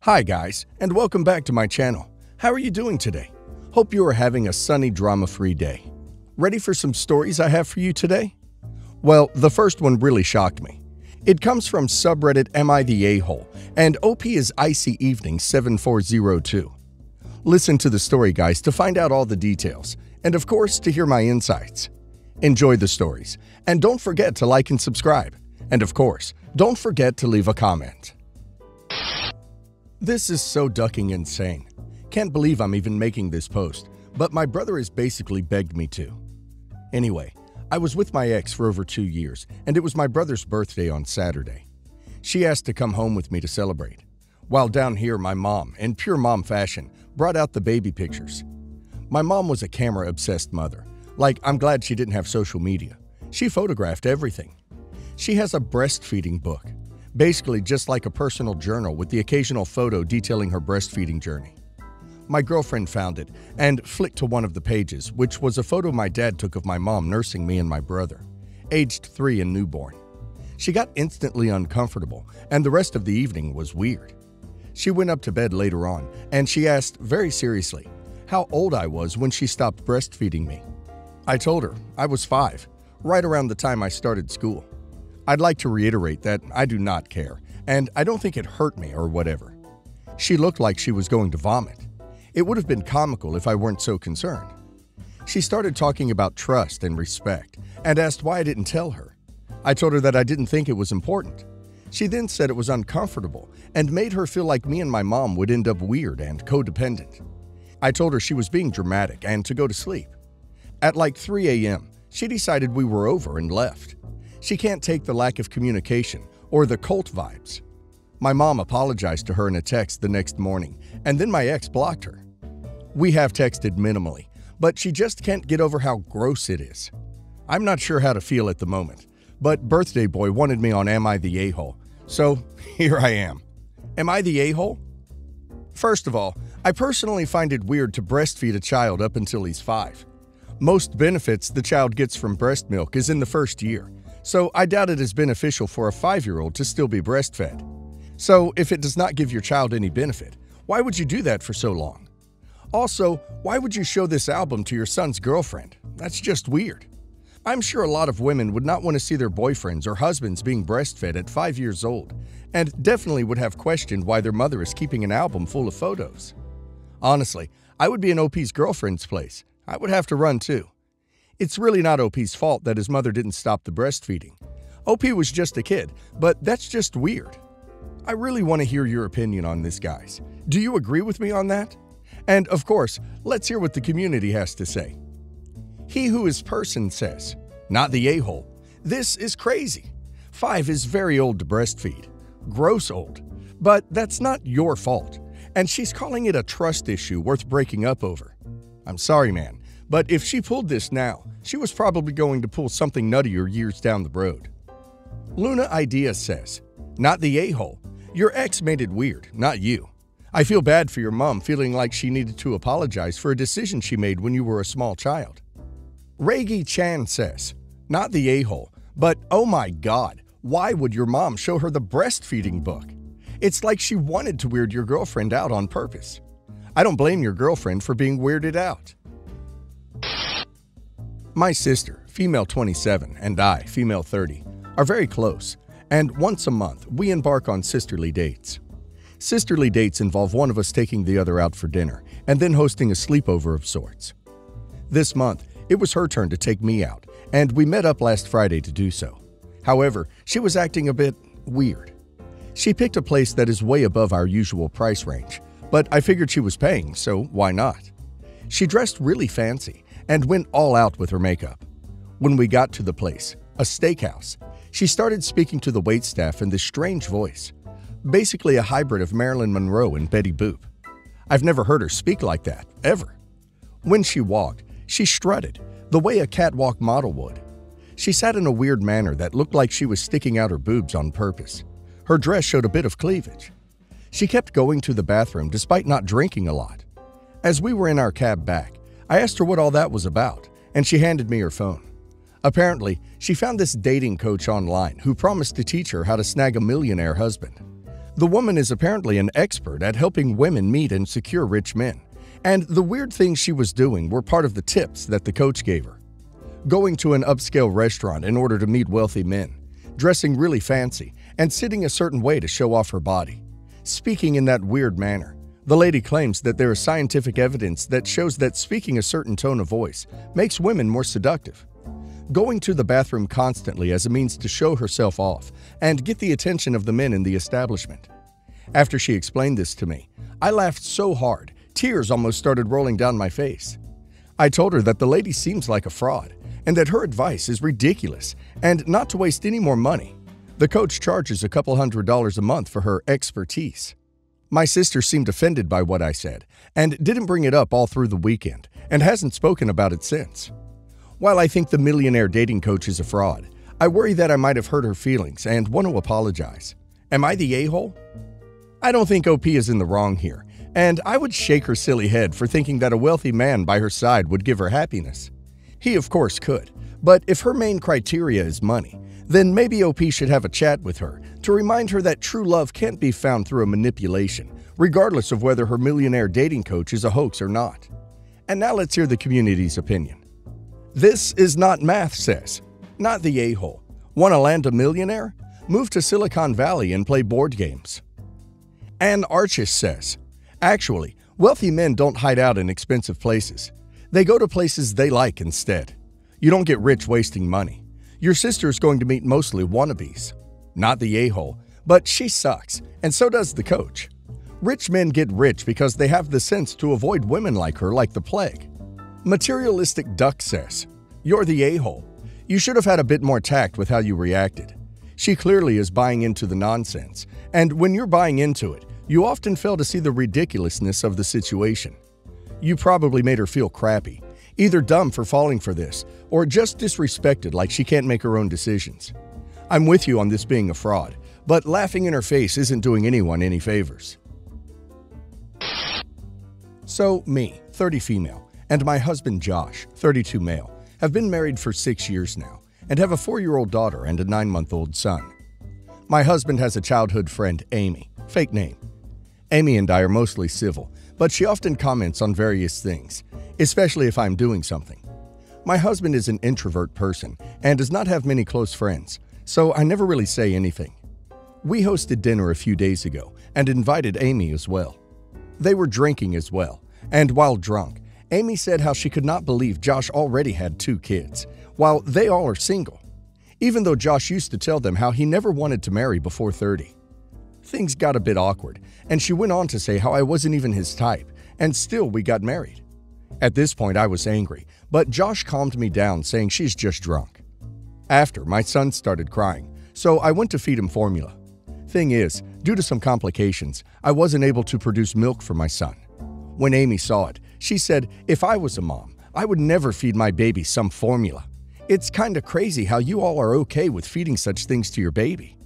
Hi guys, and welcome back to my channel. How are you doing today? Hope you are having a sunny, drama-free day. Ready for some stories I have for you today? Well, the first one really shocked me. It comes from subreddit Am I the A-hole, and OP is Icy Evening 7402. Listen to the story, guys, to find out all the details, and of course, to hear my insights. Enjoy the stories, and don't forget to like and subscribe. And of course, don't forget to leave a comment. This is so ducking insane. Can't believe I'm even making this post, but my brother has basically begged me to. Anyway, I was with my ex for over 2 years, and it was my brother's birthday on Saturday. She asked to come home with me to celebrate. While down here, my mom, in pure mom fashion, brought out the baby pictures. My mom was a camera-obsessed mother. Like, I'm glad she didn't have social media. She photographed everything. She has a breastfeeding book. Basically just like a personal journal with the occasional photo detailing her breastfeeding journey. My girlfriend found it and flicked to one of the pages, which was a photo my dad took of my mom nursing me and my brother, aged 3 and newborn. She got instantly uncomfortable, and the rest of the evening was weird. She went up to bed later on, and she asked, very seriously, how old I was when she stopped breastfeeding me. I told her I was 5, right around the time I started school. I'd like to reiterate that I do not care, and I don't think it hurt me or whatever. She looked like she was going to vomit. It would have been comical if I weren't so concerned. She started talking about trust and respect, and asked why I didn't tell her. I told her that I didn't think it was important. She then said it was uncomfortable, and made her feel like me and my mom would end up weird and codependent. I told her she was being dramatic and to go to sleep. At like 3 a.m., she decided we were over and left. She can't take the lack of communication or the cult vibes. My mom apologized to her in a text the next morning, and then my ex blocked her. We have texted minimally, but she just can't get over how gross it is. I'm not sure how to feel at the moment, but Birthday Boy wanted me on Am I the A-hole, so here I am. Am I the A-hole? First of all, I personally find it weird to breastfeed a child up until he's 5. Most benefits the child gets from breast milk is in the first year, so I doubt it is beneficial for a 5-year-old to still be breastfed. So if it does not give your child any benefit, why would you do that for so long? Also, why would you show this album to your son's girlfriend? That's just weird. I'm sure a lot of women would not want to see their boyfriends or husbands being breastfed at 5 years old, and definitely would have questioned why their mother is keeping an album full of photos. Honestly, I would be in OP's girlfriend's place. I would have to run too. It's really not OP's fault that his mother didn't stop the breastfeeding. OP was just a kid, but that's just weird. I really want to hear your opinion on this, guys. Do you agree with me on that? And of course, let's hear what the community has to say. He who is person says, not the a-hole. This is crazy. 5 is very old to breastfeed. Gross old. But that's not your fault. And she's calling it a trust issue worth breaking up over. I'm sorry, man. But if she pulled this now, she was probably going to pull something nuttier years down the road. Luna Idea says, not the a-hole. Your ex made it weird, not you. I feel bad for your mom feeling like she needed to apologize for a decision she made when you were a small child. Reggie Chan says, not the a-hole, but oh my god, why would your mom show her the breastfeeding book? It's like she wanted to weird your girlfriend out on purpose. I don't blame your girlfriend for being weirded out. My sister, female 27, and I, female 30, are very close, and once a month we embark on sisterly dates. Sisterly dates involve one of us taking the other out for dinner and then hosting a sleepover of sorts. This month, it was her turn to take me out, and we met up last Friday to do so. However, she was acting a bit weird. She picked a place that is way above our usual price range, but I figured she was paying, so why not? She dressed really fancy and went all out with her makeup. When we got to the place, a steakhouse, she started speaking to the waitstaff in this strange voice, basically a hybrid of Marilyn Monroe and Betty Boop. I've never heard her speak like that, ever. When she walked, she strutted, the way a catwalk model would. She sat in a weird manner that looked like she was sticking out her boobs on purpose. Her dress showed a bit of cleavage. She kept going to the bathroom despite not drinking a lot. As we were in our cab back, I asked her what all that was about, and she handed me her phone. Apparently, she found this dating coach online who promised to teach her how to snag a millionaire husband. The woman is apparently an expert at helping women meet and secure rich men, and the weird things she was doing were part of the tips that the coach gave her. Going to an upscale restaurant in order to meet wealthy men, dressing really fancy, and sitting a certain way to show off her body. Speaking in that weird manner. The lady claims that there is scientific evidence that shows that speaking a certain tone of voice makes women more seductive. Going to the bathroom constantly as a means to show herself off and get the attention of the men in the establishment. After she explained this to me, I laughed so hard, tears almost started rolling down my face. I told her that the lady seems like a fraud and that her advice is ridiculous and not to waste any more money. The coach charges a couple $100s a month for her expertise. My sister seemed offended by what I said and didn't bring it up all through the weekend and hasn't spoken about it since. While I think the millionaire dating coach is a fraud, I worry that I might have hurt her feelings and want to apologize. Am I the a-hole? I don't think OP is in the wrong here, and I would shake her silly head for thinking that a wealthy man by her side would give her happiness. He of course could, but if her main criteria is money, then maybe OP should have a chat with her to remind her that true love can't be found through a manipulation, regardless of whether her millionaire dating coach is a hoax or not. And now let's hear the community's opinion. This is not math says, not the a-hole. Want to land a millionaire? Move to Silicon Valley and play board games. Ann Archis says, actually, wealthy men don't hide out in expensive places. They go to places they like instead. You don't get rich wasting money. Your sister is going to meet mostly wannabes. Not the a-hole, but she sucks, and so does the coach. Rich men get rich because they have the sense to avoid women like her like the plague. Materialistic Duck says, you're the a-hole. You should have had a bit more tact with how you reacted. She clearly is buying into the nonsense, and when you're buying into it, you often fail to see the ridiculousness of the situation. You probably made her feel crappy, either dumb for falling for this, or just disrespected like she can't make her own decisions. I'm with you on this being a fraud, but laughing in her face isn't doing anyone any favors. So me, 30 female, and my husband Josh, 32 male, have been married for 6 years now and have a 4-year-old daughter and a 9-month-old son. My husband has a childhood friend, Amy, fake name. Amy and I are mostly civil, but she often comments on various things, especially if I'm doing something. My husband is an introvert person and does not have many close friends, so I never really say anything. We hosted dinner a few days ago and invited Amy as well. They were drinking as well, and while drunk, Amy said how she could not believe Josh already had 2 kids, while they all are single, even though Josh used to tell them how he never wanted to marry before 30. Things got a bit awkward, and she went on to say how I wasn't even his type, and still we got married. At this point I was angry, but Josh calmed me down saying she's just drunk. After, my son started crying, so I went to feed him formula. Thing is, due to some complications, I wasn't able to produce milk for my son. When Amy saw it, she said, if I was a mom, I would never feed my baby some formula. It's kinda crazy how you all are okay with feeding such things to your baby.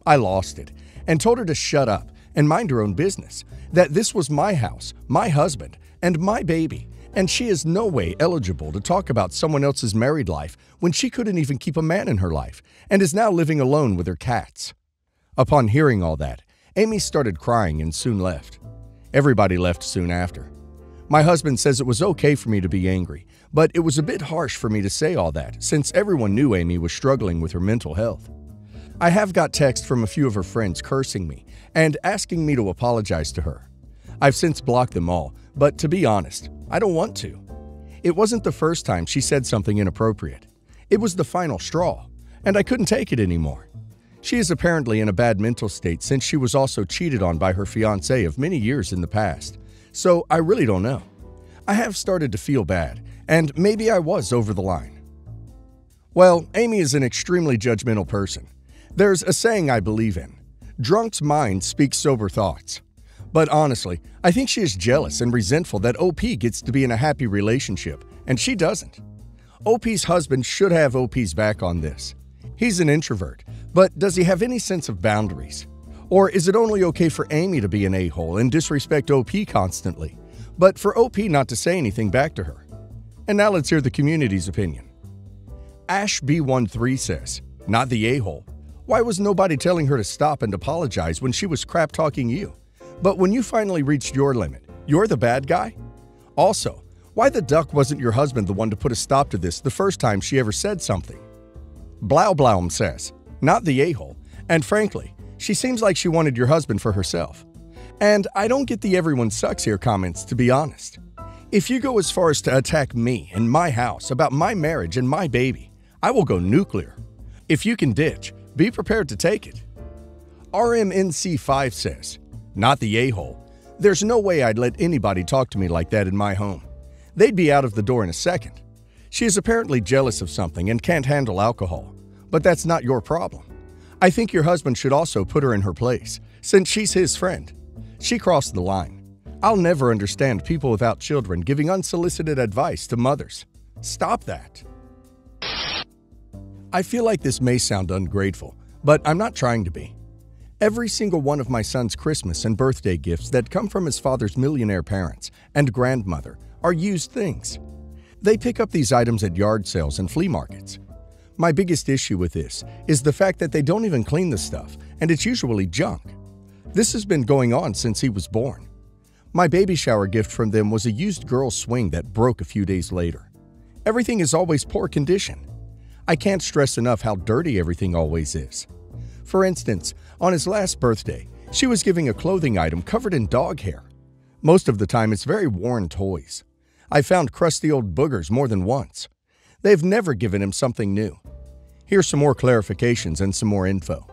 I lost it and told her to shut up and mind her own business, that this was my house, my husband, and my baby, and she is no way eligible to talk about someone else's married life when she couldn't even keep a man in her life and is now living alone with her cats. Upon hearing all that, Amy started crying and soon left. Everybody left soon after. My husband says it was okay for me to be angry, but it was a bit harsh for me to say all that since everyone knew Amy was struggling with her mental health. I have got text from a few of her friends cursing me and asking me to apologize to her. I've since blocked them all, but to be honest, I don't want to. It wasn't the first time she said something inappropriate. It was the final straw, and I couldn't take it anymore. She is apparently in a bad mental state since she was also cheated on by her fiancé of many years in the past, so I really don't know. I have started to feel bad, and maybe I was over the line. Well, Amy is an extremely judgmental person. There's a saying I believe in: drunk's mind speaks sober thoughts. But honestly, I think she is jealous and resentful that OP gets to be in a happy relationship, and she doesn't. OP's husband should have OP's back on this. He's an introvert, but does he have any sense of boundaries? Or is it only okay for Amy to be an a-hole and disrespect OP constantly, but for OP not to say anything back to her? And now let's hear the community's opinion. Ash B13 says, not the a-hole. Why was nobody telling her to stop and apologize when she was crap-talking you? But when you finally reached your limit, you're the bad guy? Also, why the duck wasn't your husband the one to put a stop to this the first time she ever said something? Blaublaum says, not the a-hole, and frankly, she seems like she wanted your husband for herself. And I don't get the everyone sucks here comments, to be honest. If you go as far as to attack me and my house about my marriage and my baby, I will go nuclear. If you can ditch, be prepared to take it. RMNC5 says, not the a-hole. There's no way I'd let anybody talk to me like that in my home. They'd be out of the door in a second. She is apparently jealous of something and can't handle alcohol. But that's not your problem. I think your husband should also put her in her place, since she's his friend. She crossed the line. I'll never understand people without children giving unsolicited advice to mothers. Stop that. I feel like this may sound ungrateful, but I'm not trying to be. Every single one of my son's Christmas and birthday gifts that come from his father's millionaire parents and grandmother are used things. They pick up these items at yard sales and flea markets. My biggest issue with this is the fact that they don't even clean the stuff, and it's usually junk. This has been going on since he was born. My baby shower gift from them was a used girl's swing that broke a few days later. Everything is always poor condition. I can't stress enough how dirty everything always is. For instance, on his last birthday, she was giving a clothing item covered in dog hair. Most of the time, it's very worn toys. I found crusty old boogers more than once. They've never given him something new. Here's some more clarifications and some more info.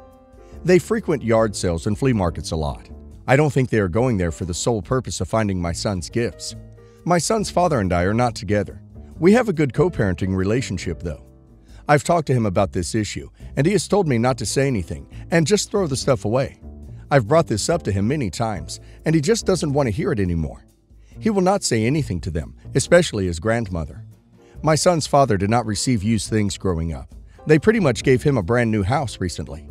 They frequent yard sales and flea markets a lot. I don't think they are going there for the sole purpose of finding my son's gifts. My son's father and I are not together. We have a good co-parenting relationship, though. I've talked to him about this issue, and he has told me not to say anything and just throw the stuff away. I've brought this up to him many times, and he just doesn't want to hear it anymore. He will not say anything to them, especially his grandmother. My son's father did not receive used things growing up. They pretty much gave him a brand new house recently.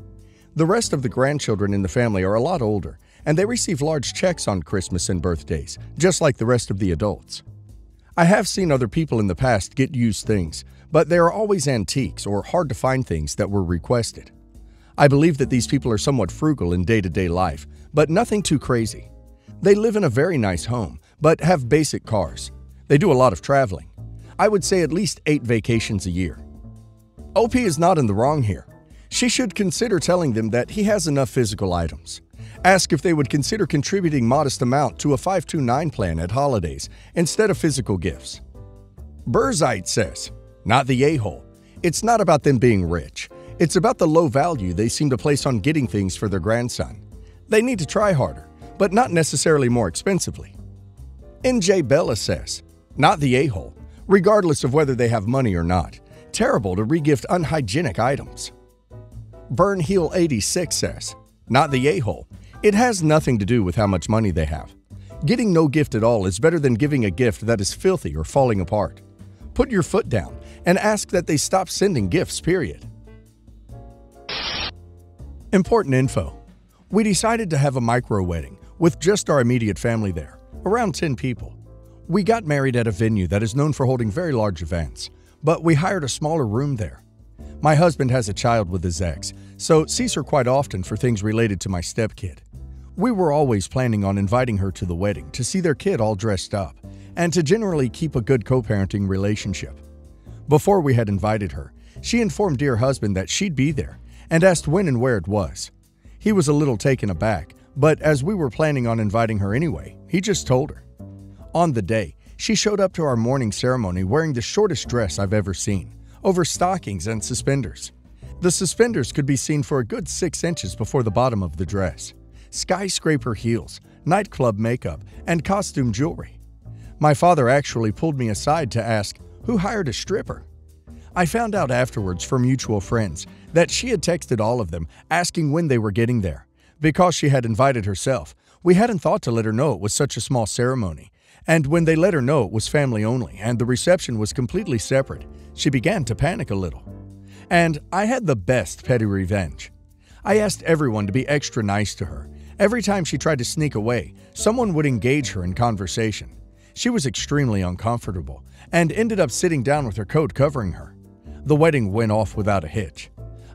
The rest of the grandchildren in the family are a lot older, and they receive large checks on Christmas and birthdays, just like the rest of the adults. I have seen other people in the past get used things, but they are always antiques or hard-to-find things that were requested. I believe that these people are somewhat frugal in day-to-day life, but nothing too crazy. They live in a very nice home, but have basic cars. They do a lot of traveling. I would say at least 8 vacations a year. OP is not in the wrong here. She should consider telling them that he has enough physical items. Ask if they would consider contributing modest amount to a 529 plan at holidays instead of physical gifts. Burzite says, not the a-hole. It's not about them being rich. It's about the low value they seem to place on getting things for their grandson. They need to try harder, but not necessarily more expensively. NJ Bella says, not the a-hole, regardless of whether they have money or not. Terrible to regift unhygienic items. Burn Heel 86 says, not the a-hole. It has nothing to do with how much money they have. Getting no gift at all is better than giving a gift that is filthy or falling apart. Put your foot down and ask that they stop sending gifts, period. Important info. We decided to have a micro wedding with just our immediate family there, around 10 people. We got married at a venue that is known for holding very large events, but we hired a smaller room there. My husband has a child with his ex, so sees her quite often for things related to my stepkid. We were always planning on inviting her to the wedding to see their kid all dressed up, and to generally keep a good co-parenting relationship. Before we had invited her, she informed dear husband that she'd be there, and asked when and where it was. He was a little taken aback, but as we were planning on inviting her anyway, he just told her. On the day, she showed up to our morning ceremony wearing the shortest dress I've ever seen, over stockings and suspenders. The suspenders could be seen for a good 6 inches before the bottom of the dress. Skyscraper heels, nightclub makeup, and costume jewelry. My father actually pulled me aside to ask, who hired a stripper? I found out afterwards from mutual friends that she had texted all of them asking when they were getting there. Because she had invited herself, we hadn't thought to let her know it was such a small ceremony. And when they let her know it was family only and the reception was completely separate, she began to panic a little. And I had the best petty revenge. I asked everyone to be extra nice to her. Every time she tried to sneak away, someone would engage her in conversation. She was extremely uncomfortable and ended up sitting down with her coat covering her. The wedding went off without a hitch.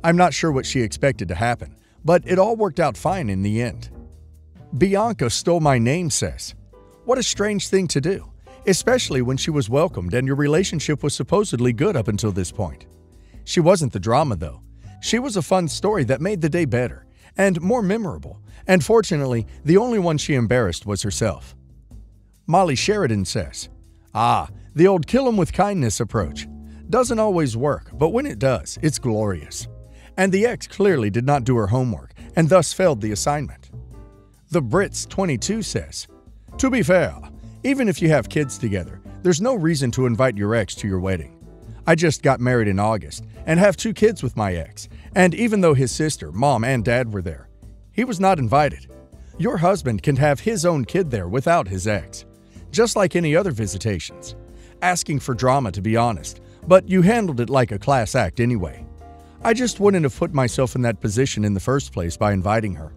I'm not sure what she expected to happen, but it all worked out fine in the end. Bianca stole my name says, "What a strange thing to do, especially when she was welcomed and your relationship was supposedly good up until this point. She wasn't the drama though. She was a fun story that made the day better and more memorable, and fortunately, the only one she embarrassed was herself." Molly Sheridan says, "The old kill 'em with kindness approach. Doesn't always work, but when it does, it's glorious." And the ex clearly did not do her homework and thus failed the assignment. The Brits 22 says, "To be fair, even if you have kids together, there's no reason to invite your ex to your wedding. I just got married in August and have 2 kids with my ex, and even though his sister, mom, and dad were there, he was not invited. Your husband can have his own kid there without his ex, just like any other visitations. Asking for drama, to be honest, but you handled it like a class act anyway. I just wouldn't have put myself in that position in the first place by inviting her.